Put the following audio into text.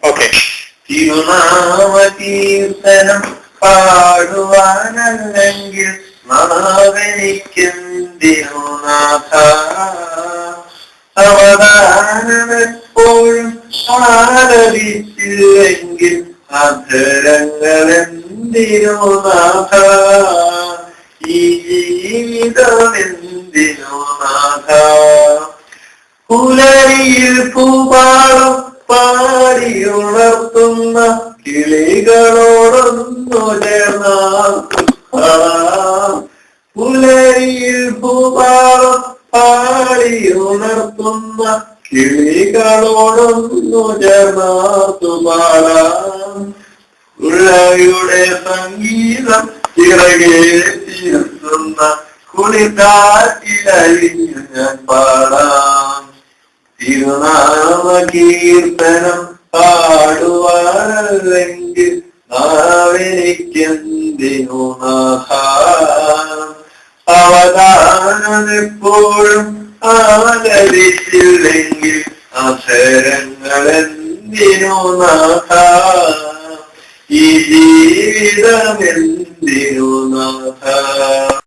Okay. തിരുനാമ കീർത്തനം പാടുവാനല്ലെങ്കിൽ നാവെനിക്കെന്തിനു നാഥ, അവദാനമെപ്പോഴും ആലപിച്ചില്ലെങ്കിൽ അധരങ്ങളെന്തിനു നാഥ, ഈ ജീവിതമെന്തിനു നാഥ. പുലരിയിൽ പൂപാളം പാടിയുണർത്തുന്ന കിളികളോടൊന്നു ചേർന്നാം. പുലരിയിൽ പൂപാളം പാടിയുണർത്തുന്ന കിളികളോടൊന്നു ചേർന്നാത്തു പാടാം. ഉള്ളയുടെ സംഗീതം ചിറകേറ്റിയെത്തുന്ന കുളിർക്കാറ്റിലഴിഞ്ഞു ഞാൻ പാടാം. തിരുനാമ കീർത്തനം പാടുവാനല്ലെങ്കിൽ നാവെനിക്കെന്തിനു നാഥ, അവദാനമെപ്പോഴും ആലപിച്ചില്ലെങ്കിൽ അധരങ്ങളെന്തിനു നാഥ, ഈ ജീവിതമെന്തിനു നാഥ.